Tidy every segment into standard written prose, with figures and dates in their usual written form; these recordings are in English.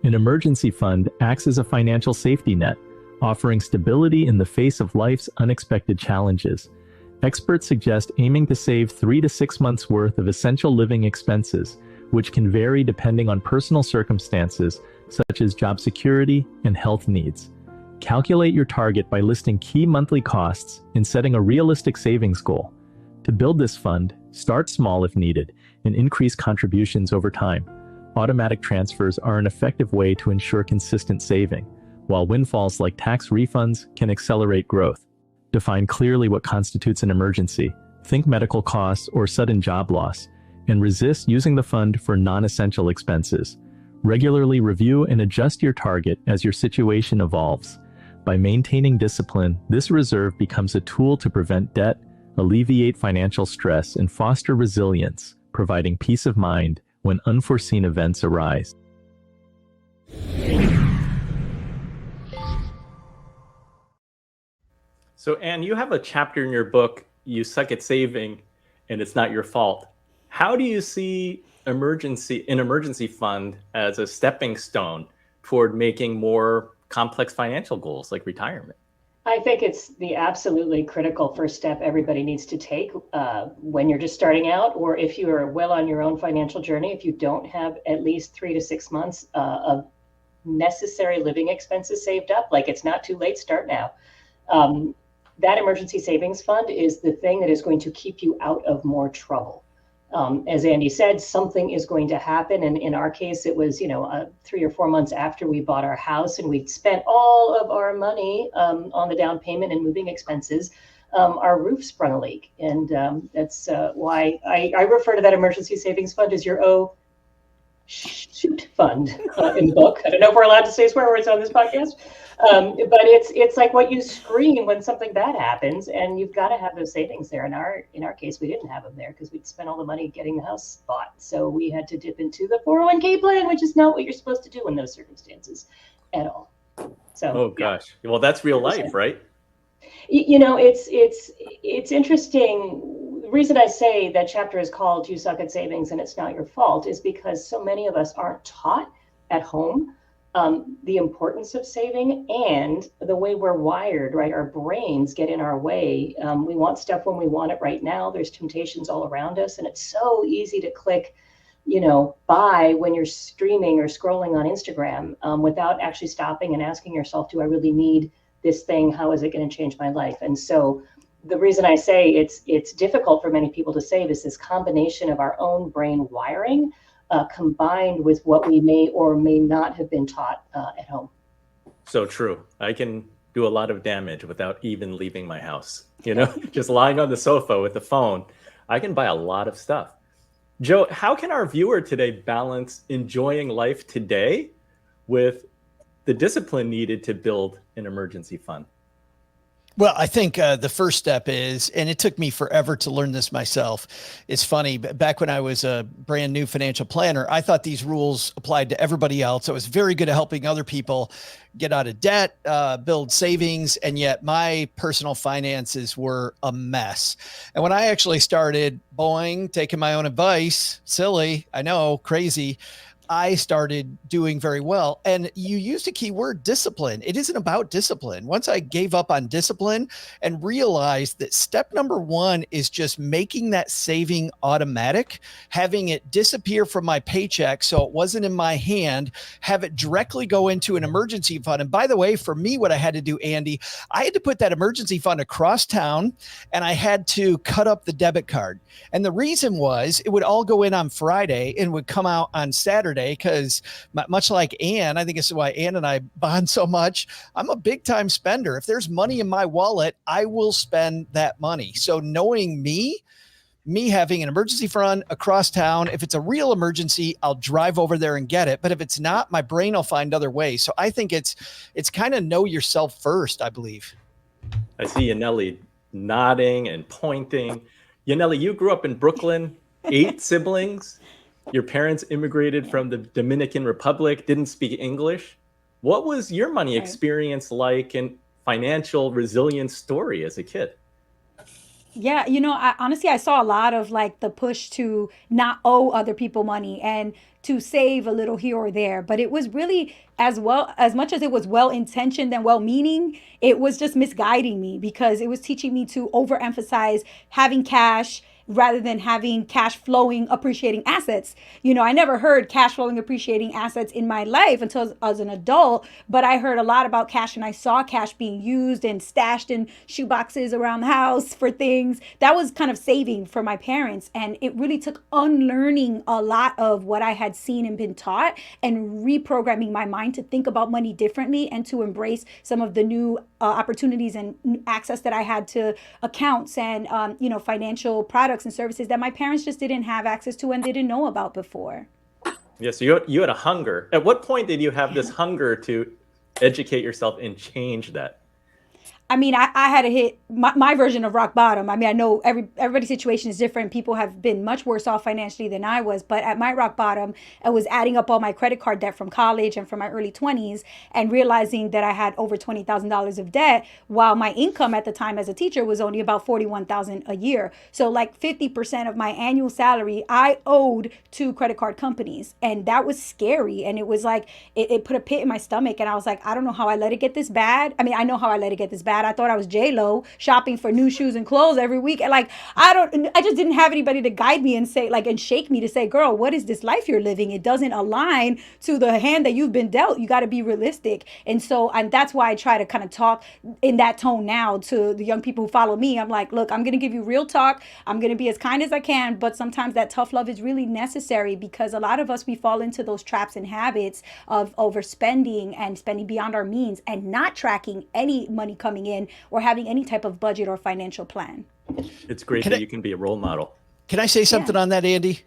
An emergency fund acts as a financial safety net, offering stability in the face of life's unexpected challenges. Experts suggest aiming to save 3 to 6 months worth of essential living expenses, which can vary depending on personal circumstances such as job security and health needs. Calculate your target by listing key monthly costs and setting a realistic savings goal. To build this fund, start small if needed and increase contributions over time. Automatic transfers are an effective way to ensure consistent saving, while windfalls like tax refunds can accelerate growth. Define clearly what constitutes an emergency. Think medical costs or sudden job loss, and resist using the fund for non-essential expenses. Regularly review and adjust your target as your situation evolves. By maintaining discipline, this reserve becomes a tool to prevent debt, alleviate financial stress, and foster resilience, providing peace of mind when unforeseen events arise. So, Anne, you have a chapter in your book, You Suck at Saving and It's Not Your Fault. How do you see an emergency fund as a stepping stone toward making more complex financial goals like retirement? I think it's the absolutely critical first step everybody needs to take when you're just starting out, or if you are well on your own financial journey. If you don't have at least 3 to 6 months of necessary living expenses saved up, like it's not too late, start now. That emergency savings fund is the thing that is going to keep you out of more trouble. As Andy said, something is going to happen. And in our case, it was, 3 or 4 months after we bought our house and we'd spent all of our money on the down payment and moving expenses. Our roof sprung a leak. And that's why I refer to that emergency savings fund as your shoot fund in the book. I don't know if we're allowed to say swear words on this podcast. But it's like what you scream when something bad happens, and you've got to have those savings there. In our case, we didn't have them there because we'd spent all the money getting the house bought. So we had to dip into the 401k plan, which is not what you're supposed to do in those circumstances at all. So gosh, well, that's real life, right? It's interesting. The reason I say that chapter is called You Suck at Savings and It's Not Your Fault is because so many of us aren't taught at home the importance of saving, and the way we're wired, right? Our brains get in our way. We want stuff when we want it right now. There's temptations all around us, and it's so easy to click, buy when you're streaming or scrolling on Instagram without actually stopping and asking yourself, do I really need this thing? How is it going to change my life? And so the reason I say it's difficult for many people to save is this combination of our own brain wiring combined with what we may or may not have been taught at home. So true. I can do a lot of damage without even leaving my house. Just lying on the sofa with the phone, I can buy a lot of stuff. Joe, how can our viewer today balance enjoying life today with the discipline needed to build an emergency fund? Well, I think the first step is, and it took me forever to learn this myself. It's funny, back when I was a brand new financial planner, I thought these rules applied to everybody else. I was very good at helping other people get out of debt, build savings, and yet my personal finances were a mess. And when I actually started taking my own advice, silly, I know, crazy, I started doing very well. And you used a key word, discipline. It isn't about discipline. Once I gave up on discipline and realized that step number one is just making that saving automatic, having it disappear from my paycheck so it wasn't in my hand, have it directly go into an emergency fund. And by the way, for me, what I had to do, Andy, I had to put that emergency fund across town and I had to cut up the debit card. And the reason was it would all go in on Friday and would come out on Saturday, because much like Anne, I think this is why Anne and I bond so much. I'm a big time spender. If there's money in my wallet, I will spend that money. So knowing me having an emergency fund across town, if it's a real emergency, I'll drive over there and get it. But if it's not, my brain will find other ways. So I think it's kind of know yourself first, I believe. I see Yanely nodding and pointing. Yanely, you grew up in Brooklyn, 8 siblings. Your parents immigrated from the Dominican Republic, didn't speak English. What was your money experience like and financial resilience story as a kid? Yeah, I honestly I saw a lot of like the push to not owe other people money and to save a little here or there, but it was really as much as it was well intentioned and well meaning, it was just misguiding me because it was teaching me to overemphasize having cash rather than having cash flowing appreciating assets. I never heard cash flowing appreciating assets in my life until I was an adult, but I heard a lot about cash and I saw cash being used and stashed in shoeboxes around the house for things. That was kind of saving for my parents, and it really took unlearning a lot of what I had seen and been taught and reprogramming my mind to think about money differently and to embrace some of the new opportunities and access that I had to accounts and financial products and services that my parents just didn't have access to and didn't know about before. Yeah, so you had a hunger. At what point did you have this hunger to educate yourself and change that? I mean, I had to hit my version of rock bottom. I mean, I know everybody's situation is different. People have been much worse off financially than I was. But at my rock bottom, I was adding up all my credit card debt from college and from my early 20s and realizing that I had over $20,000 of debt while my income at the time as a teacher was only about $41,000 a year. So like 50% of my annual salary, I owed to credit card companies. And that was scary. And it was like, it put a pit in my stomach. And I was like, I don't know how I let it get this bad. I mean, I know how I let it get this bad. I thought I was J-Lo shopping for new shoes and clothes every week. And like, I just didn't have anybody to guide me and say, like, and shake me to say, girl, what is this life you're living? It doesn't align to the hand that you've been dealt. You got to be realistic. And that's why I try to kind of talk in that tone now to the young people who follow me. I'm like, look, I'm going to give you real talk. I'm going to be as kind as I can. But sometimes that tough love is really necessary because a lot of us, we fall into those traps and habits of overspending and spending beyond our means and not tracking any money coming in or having any type of budget or financial plan. It's great that you can be a role model. Can I say something on that, Andy?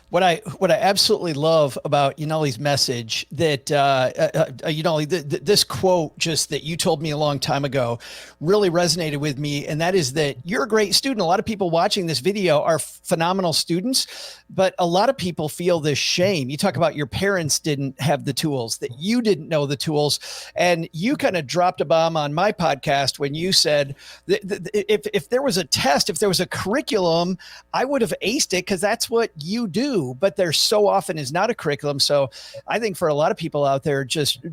What I absolutely love about Yanely's message that Yanely, this quote just that you told me a long time ago really resonated with me, and that is that you're a great student. A lot of people watching this video are phenomenal students, but a lot of people feel this shame. You talk about your parents didn't have the tools, that you didn't know the tools, and you kind of dropped a bomb on my podcast when you said that if there was a test, if there was a curriculum, I would have aced it because that's what you do. But there so often is not a curriculum. So I think for a lot of people out there, just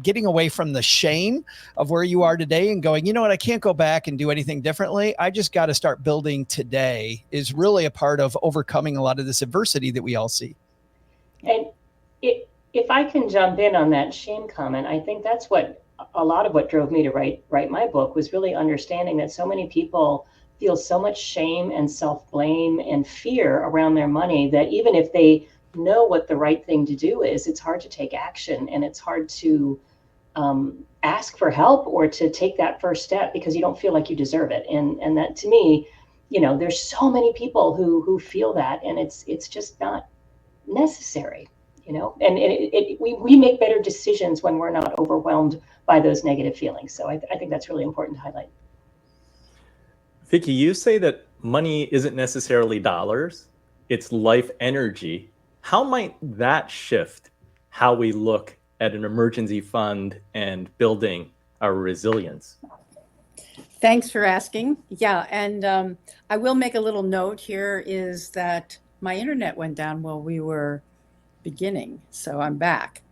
getting away from the shame of where you are today and going, you know what, I can't go back and do anything differently. I just got to start building today is really a part of overcoming a lot of this adversity that we all see. And if I can jump in on that shame comment, I think that's what a lot of what drove me to write my book was really understanding that so many people feel so much shame and self-blame and fear around their money that even if they know what the right thing to do is, it's hard to take action and it's hard to ask for help or to take that first step because you don't feel like you deserve it. And that to me, there's so many people who feel that, and it's just not necessary, and we make better decisions when we're not overwhelmed by those negative feelings. So I think that's really important to highlight. Vicki, you say that money isn't necessarily dollars, it's life energy. How might that shift how we look at an emergency fund and building our resilience? Thanks for asking. Yeah, and I will make a little note here is that my internet went down while we were beginning, so I'm back.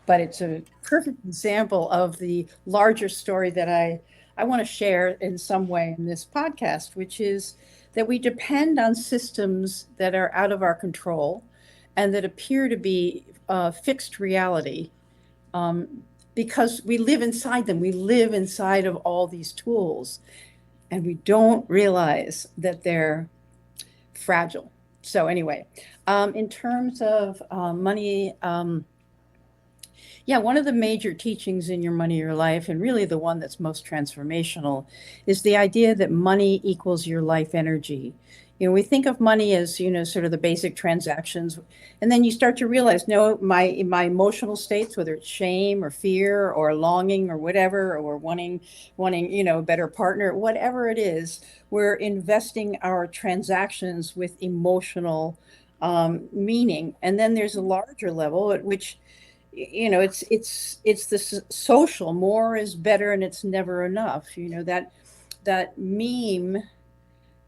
But it's a perfect example of the larger story that I want to share in some way in this podcast, which is that we depend on systems that are out of our control and that appear to be fixed reality because we live inside them. We live inside of all these tools and we don't realize that they're fragile. So anyway, in terms of money, one of the major teachings in Your Money, Your Life, and really the one that's most transformational, is the idea that money equals your life energy. We think of money as, sort of the basic transactions. And then you start to realize, no, my emotional states, whether it's shame or fear or longing or whatever, or wanting, a better partner, whatever it is, we're investing our transactions with emotional meaning. And then there's a larger level at which it's this social, more is better and it's never enough. That meme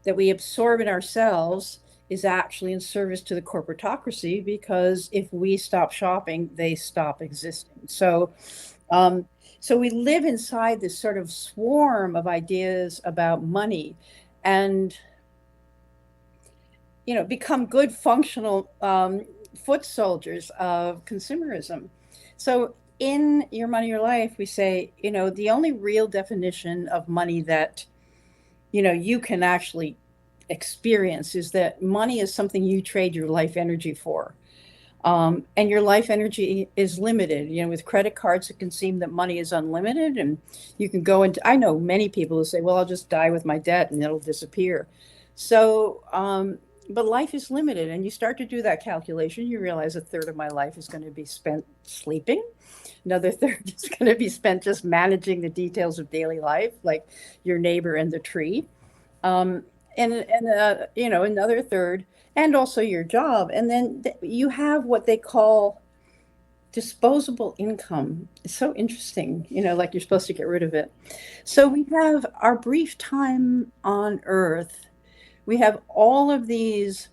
that we absorb in ourselves is actually in service to the corporatocracy, because if we stop shopping, they stop existing. So we live inside this sort of swarm of ideas about money, and become good functional foot soldiers of consumerism. So in Your Money, Your Life, we say, the only real definition of money that, you can actually experience is that money is something you trade your life energy for. And your life energy is limited. With credit cards, it can seem that money is unlimited, and you can go into, I know many people who say, well, I'll just die with my debt and it'll disappear. So, but life is limited, and you start to do that calculation. You realize a third of my life is going to be spent sleeping. Another third is going to be spent just managing the details of daily life, like your neighbor and the tree. And another third, and also your job. And then you have what they call disposable income. It's so interesting, like you're supposed to get rid of it. So we have our brief time on Earth. We have all of these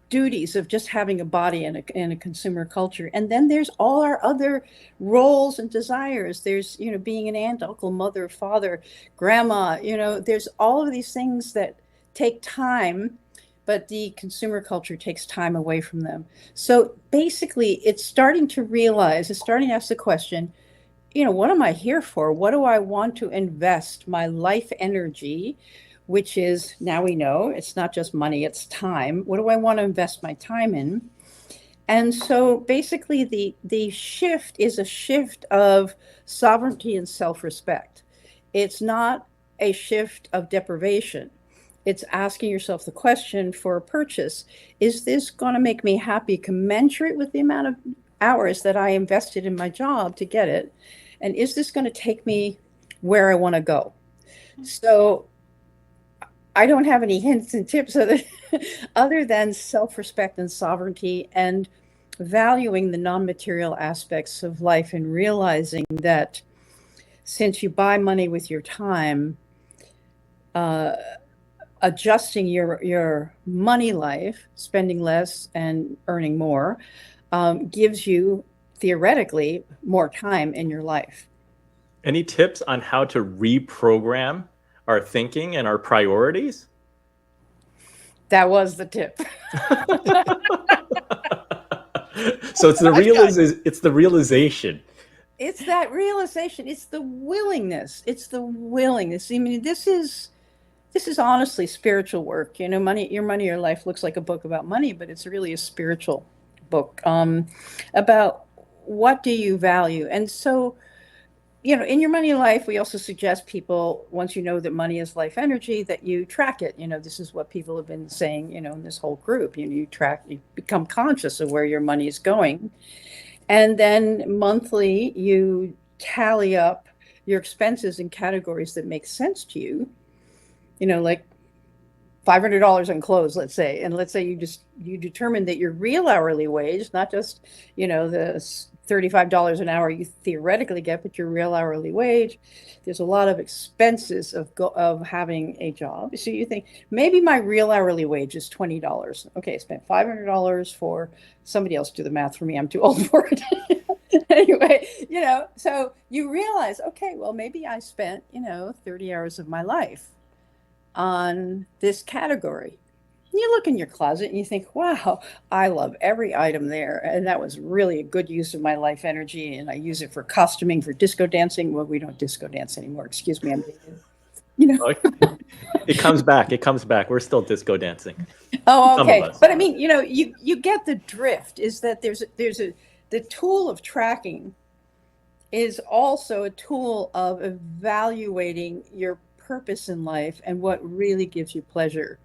duties of just having a body in a consumer culture. And then there's all our other roles and desires. There's, being an aunt, uncle, mother, father, grandma, there's all of these things that take time, but the consumer culture takes time away from them. So basically, it's starting to ask the question, what am I here for? What do I want to invest my life energy, which is, now we know, it's not just money, it's time. What do I want to invest my time in? And so basically the shift is a shift of sovereignty and self-respect. It's not a shift of deprivation. It's asking yourself the question for a purchase: is this going to make me happy, commensurate with the amount of hours that I invested in my job to get it? And is this going to take me where I want to go? So I don't have any hints and tips other than self-respect and sovereignty, and valuing the non-material aspects of life, and realizing that since you buy money with your time, adjusting your money life, spending less and earning more, gives you theoretically more time in your life. Any tips on how to reprogram our thinking and our priorities? That was the tip. So it's the realization. It's that realization. It's the willingness. I mean, this is honestly spiritual work. Your Money, Your Life looks like a book about money, but it's really a spiritual book about what do you value. And so, in Your Money Life, we also suggest people, once you know that money is life energy, that you track it. This is what people have been saying, in this whole group. You become conscious of where your money is going. And then monthly, you tally up your expenses in categories that make sense to you. Like $500 on clothes, let's say. And let's say you determine that your real hourly wage, not just, the $35 an hour you theoretically get, but your real hourly wage, there's a lot of expenses of having a job. So you think, maybe my real hourly wage is $20. Okay, I spent $500 for somebody else. Do the math for me. I'm too old for it. Anyway, so you realize, okay, well, maybe I spent, 30 hours of my life on this category. You look in your closet and you think, wow, I love every item there. And that was really a good use of my life energy. And I use it for costuming, for disco dancing. Well, we don't disco dance anymore. Excuse me. It comes back. We're still disco dancing. Oh, okay. But I mean, you get the drift, is that the tool of tracking is also a tool of evaluating your purpose in life and what really gives you pleasure.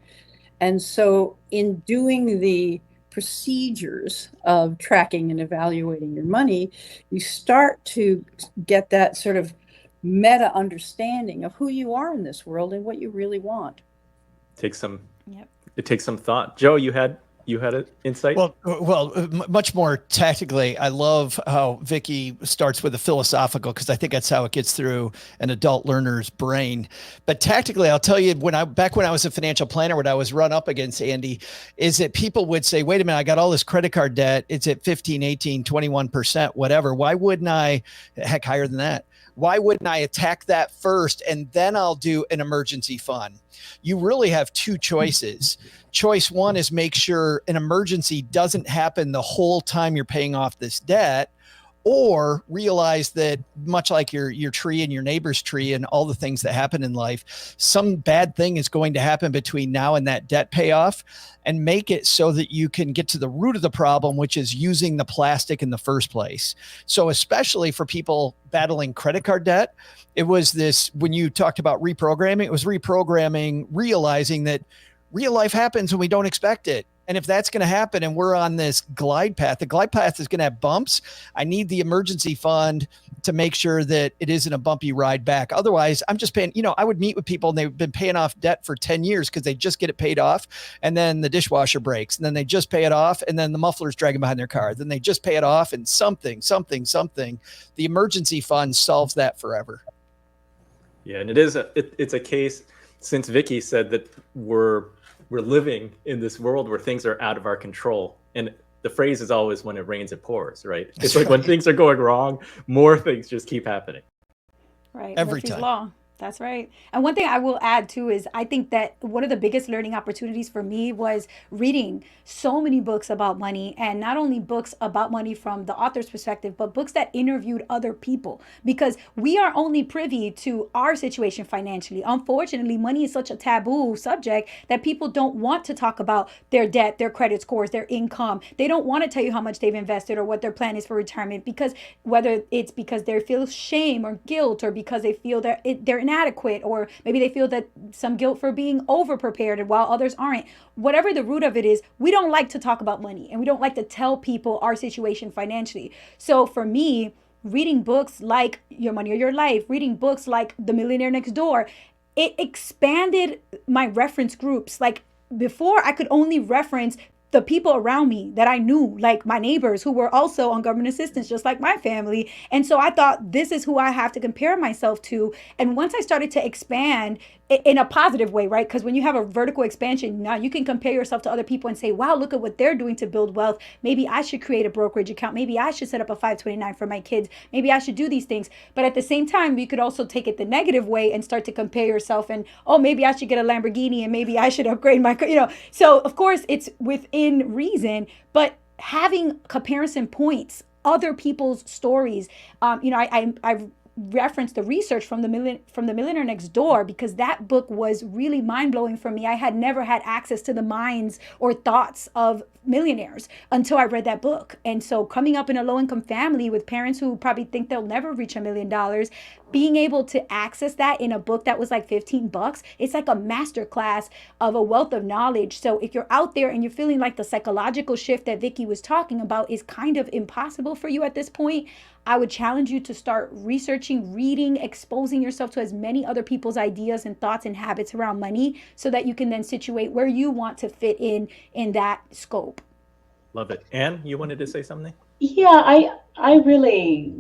And so in doing the procedures of tracking and evaluating your money, you start to get that sort of meta understanding of who you are in this world and what you really want. It takes some thought. Joe, you had you had an insight? Much more tactically, I love how Vicki starts with a philosophical, because I think that's how it gets through an adult learner's brain. But tactically, I'll tell you, back when I was a financial planner, what I was run up against, Andy, is that people would say, wait a minute, I got all this credit card debt. It's at 15, 18, 21%, whatever. Why wouldn't I, heck, higher than that? Why wouldn't I attack that first and then I'll do an emergency fund? You really have two choices. Choice one is make sure an emergency doesn't happen the whole time you're paying off this debt, or realize that much like your tree and your neighbor's tree and all the things that happen in life, some bad thing is going to happen between now and that debt payoff, and make it so that you can get to the root of the problem, which is using the plastic in the first place. So especially for people battling credit card debt, it was this, when you talked about reprogramming, it was reprogramming, realizing that real life happens when we don't expect it. And if that's going to happen and we're on this glide path, the glide path is going to have bumps. I need the emergency fund to make sure that it isn't a bumpy ride back. Otherwise, I'm just paying, I would meet with people and they've been paying off debt for 10 years because they just get it paid off. And then the dishwasher breaks and then they just pay it off. And then the muffler's dragging behind their car. Then they just pay it off and something. The emergency fund solves that forever. Yeah. And it's a case, since Vicki said that we're living in this world where things are out of our control. And the phrase is always, when it rains, it pours, right? It's like when things are going wrong, more things just keep happening. Right. Every Murphy's time. Law. That's right. And one thing I will add too is I think that one of the biggest learning opportunities for me was reading so many books about money, and not only books about money from the author's perspective, but books that interviewed other people, because we are only privy to our situation financially. Unfortunately, money is such a taboo subject that people don't want to talk about their debt, their credit scores, their income. They don't want to tell you how much they've invested or what their plan is for retirement, because whether it's because they feel shame or guilt, or because they feel that they're inadequate, or maybe they feel that some guilt for being over prepared and while others aren't. Whatever the root of it is, we don't like to talk about money and we don't like to tell people our situation financially. So for me, reading books like Your Money or Your Life, reading books like The Millionaire Next Door, it expanded my reference groups. Like before, I could only reference the people around me that I knew, like my neighbors who were also on government assistance, just like my family. And so I thought, this is who I have to compare myself to. And once I started to expand in a positive way, right? Because when you have a vertical expansion, now you can compare yourself to other people and say, wow, look at what they're doing to build wealth. Maybe I should create a brokerage account. Maybe I should set up a 529 for my kids. Maybe I should do these things. But at the same time, you could also take it the negative way and start to compare yourself and, oh, maybe I should get a Lamborghini and maybe I should upgrade my, So of course it's within reason, but having comparison points, other people's stories, I've referenced the research from the Millionaire Next Door, because that book was really mind-blowing for me. I had never had access to the minds or thoughts of millionaires until I read that book. And so coming up in a low-income family with parents who probably think they'll never reach $1 million, being able to access that in a book that was like $15, it's like a masterclass of a wealth of knowledge. So if you're out there and you're feeling like the psychological shift that Vicki was talking about is kind of impossible for you at this point, I would challenge you to start researching, reading, exposing yourself to as many other people's ideas and thoughts and habits around money, so that you can then situate where you want to fit in that scope. Love it. Anne, you wanted to say something? Yeah, I really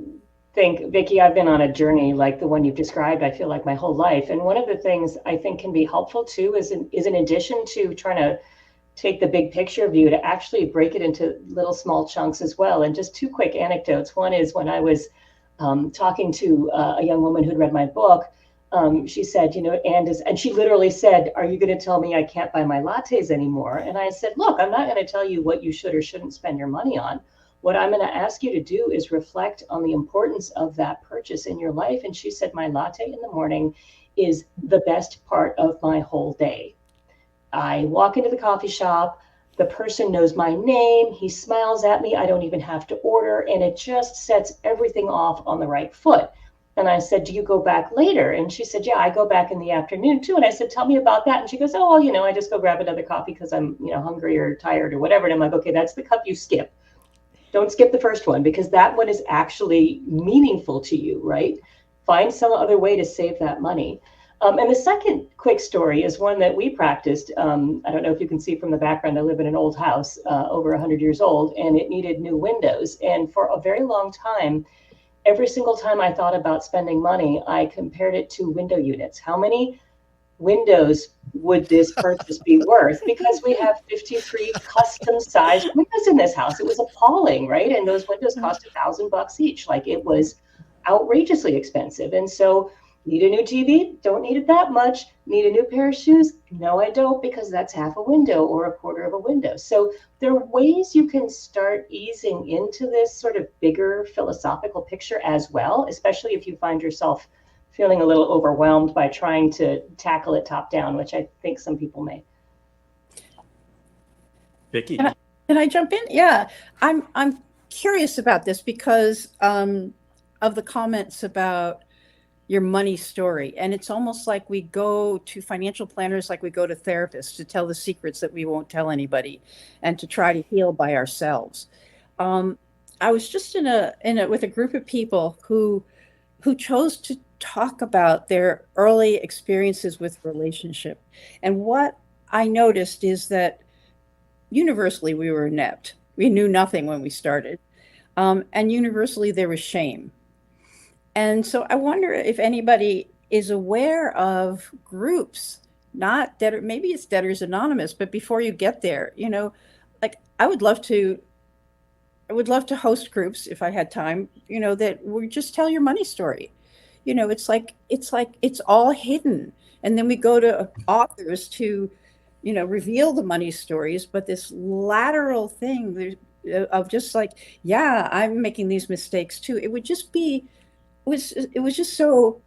think, Vicki, I've been on a journey like the one you've described, I feel like my whole life. And one of the things I think can be helpful too is in addition to trying to take the big picture view, to actually break it into little small chunks as well. And just two quick anecdotes. One is when I was talking to a young woman who'd read my book, she said, and she literally said, are you going to tell me I can't buy my lattes anymore? And I said, look, I'm not going to tell you what you should or shouldn't spend your money on. What I'm going to ask you to do is reflect on the importance of that purchase in your life. And she said, my latte in the morning is the best part of my whole day. I walk into the coffee shop, the person knows my name, he smiles at me, I don't even have to order, and it just sets everything off on the right foot. And I said, do you go back later? And she said, yeah, I go back in the afternoon too. And I said, tell me about that. And she goes, oh, well, I just go grab another coffee because I'm, hungry or tired or whatever. And I'm like, okay, that's the cup you skip. Don't skip the first one, because that one is actually meaningful to you, right? Find some other way to save that money. And the second quick story is one that we practiced. I don't know if you can see from the background, I live in an old house, over 100 years old, and it needed new windows. And for a very long time, every single time I thought about spending money, I compared it to window units. How many windows would this purchase be worth? Because we have 53 custom sized windows in this house. It was appalling, right? And those windows cost $1,000 each. Like, it was outrageously expensive. And so, need a new TV? Don't need it that much. Need a new pair of shoes? No, I don't, because that's half a window or a quarter of a window. So there are ways you can start easing into this sort of bigger philosophical picture as well, especially if you find yourself feeling a little overwhelmed by trying to tackle it top down, which I think some people may. Vicki. Can I jump in? Yeah, I'm curious about this because of the comments about your money story. And it's almost like we go to financial planners like we go to therapists to tell the secrets that we won't tell anybody and to try to heal by ourselves. I was just in a with a group of people who chose to talk about their early experiences with relationship. And what I noticed is that universally we were inept. We knew nothing when we started. And universally there was shame. And so I wonder if anybody is aware of groups, not debtor, maybe it's Debtors Anonymous, but before you get there, you know, like I would love to host groups if I had time, you know, that would just tell your money story. You know, it's all hidden. And then we go to authors to, you know, reveal the money stories, but this lateral thing of just like, yeah, I'm making these mistakes too. It would just be, it was just so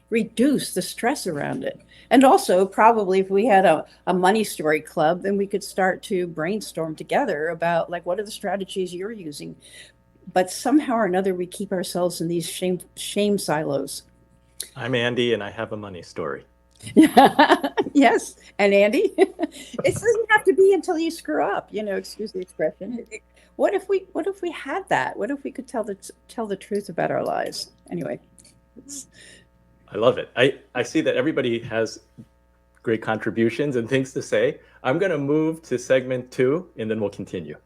reduce the stress around it. And also probably if we had a money story club, then we could start to brainstorm together about like, what are the strategies you're using? But somehow or another, we keep ourselves in these shame silos. I'm Andy and I have a money story. Yes. And Andy, it doesn't have to be until you screw up, you know, excuse the expression. What if we had that? What if we could tell the truth about our lives? Anyway. I love it. I see that everybody has great contributions and things to say. I'm going to move to segment 2 and then we'll continue.